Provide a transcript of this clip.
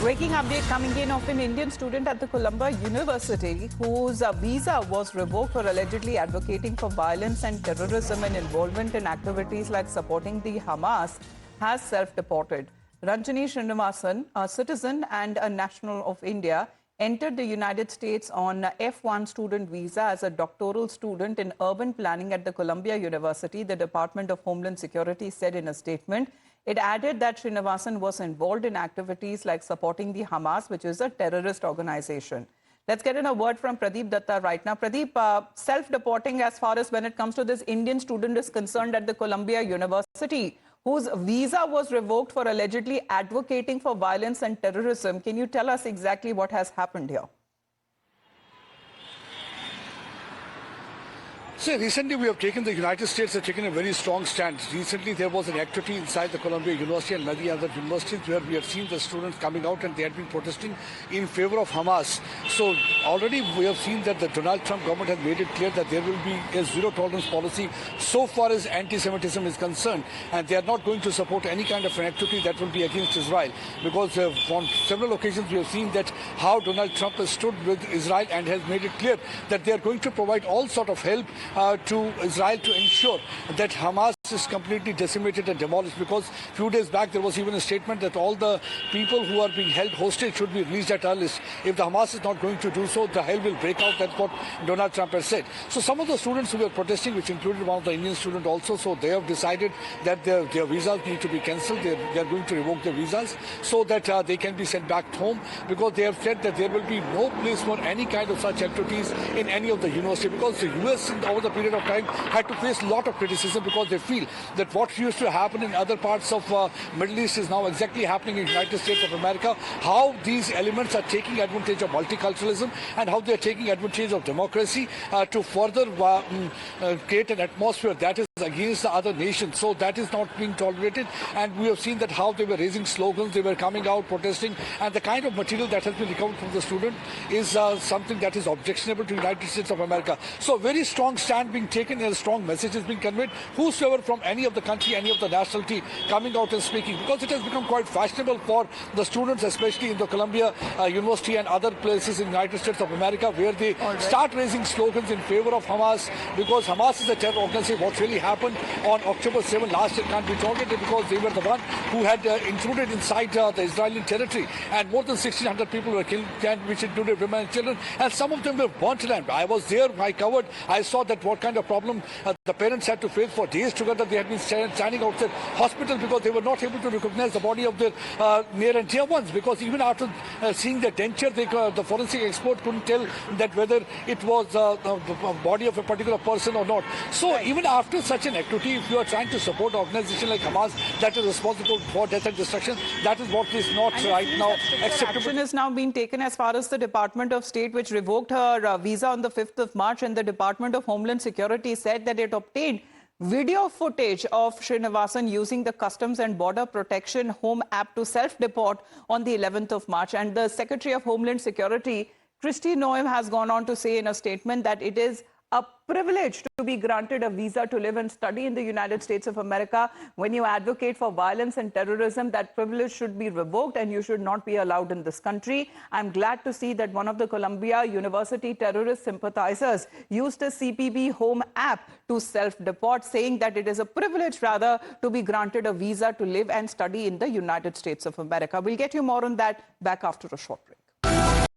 Breaking update coming in of an Indian student at the Columbia University whose visa was revoked for allegedly advocating for violence and terrorism and involvement in activities like supporting the Hamas has self-deported. Ranjani Srinivasan, a citizen and a national of India, entered the United States on F1 student visa as a doctoral student in urban planning at the Columbia University, the Department of Homeland Security said in a statement. It added that Srinivasan was involved in activities like supporting the Hamas, which is a terrorist organization. Let's get in a word from Pradeep Datta right now. Pradeep, self-deporting as far as when it comes to this Indian student is concerned at the Columbia University, whose visa was revoked for allegedly advocating for violence and terrorism. Can you tell us exactly what has happened here? So recently the United States have taken a very strong stand. Recently there was an activity inside the Columbia University and many other universities where we have seen the students coming out and they had been protesting in favor of Hamas. So already we have seen that the Donald Trump government has made it clear that there will be a zero tolerance policy so far as anti-Semitism is concerned, and they are not going to support any kind of an activity that will be against Israel, because on several occasions we have seen that how Donald Trump has stood with Israel and has made it clear that they are going to provide all sort of help to Israel to ensure that Hamas is completely decimated and demolished, because a few days back there was even a statement that all the people who are being held hostage should be released at earliest. If the Hamas is not going to do so, the hell will break out. That's what Donald Trump has said. So some of the students who were protesting, which included one of the Indian students also, so they have decided that their visas need to be cancelled. They are going to revoke their visas so that they can be sent back home, because they have said that there will be no place for any kind of such activities in any of the university, because the US over the period of time had to face a lot of criticism, because they feel that what used to happen in other parts of Middle East is now exactly happening in the United States of America. How these elements are taking advantage of multiculturalism and how they are taking advantage of democracy to further create an atmosphere that is against the other nations. So that is not being tolerated, and we have seen that how they were raising slogans, they were coming out protesting, and the kind of material that has been recovered from the student is something that is objectionable to the United States of America. So very strong stand being taken and a strong message is being conveyed. Whosoever from any of the country, any of the nationality coming out and speaking, because it has become quite fashionable for the students, especially in the Columbia University and other places in the United States of America, where they start raising slogans in favor of Hamas, because Hamas is a terror organization. What really happened on October 7 last year can't be tolerated, because they were the one who had intruded inside the Israeli territory, and more than 1,600 people were killed, which included women and children, and some of them were burnt alive. I was there, I covered, I saw that what kind of problem the parents had to face. For days together they had been standing outside hospital because they were not able to recognize the body of their near and dear ones, because even after seeing the denture, the forensic expert couldn't tell that whether it was the body of a particular person or not. So even after such an activity, if you are trying to support an organization like Hamas that is responsible for death and destruction, that is what is not right now acceptable. Action is now being taken as far as the Department of State, which revoked her visa on the 5th of March, and the Department of Homeland Security said that it obtained video footage of Srinivasan using the Customs and Border Protection Home app to self-deport on the 11th of March. And the Secretary of Homeland Security, Kristi Noem, has gone on to say in a statement that it is a privilege to be granted a visa to live and study in the United States of America. When you advocate for violence and terrorism, that privilege should be revoked and you should not be allowed in this country. I'm glad to see that one of the Columbia University terrorist sympathizers used a CPB Home app to self-deport, saying that it is a privilege rather to be granted a visa to live and study in the United States of America. We'll get you more on that back after a short break.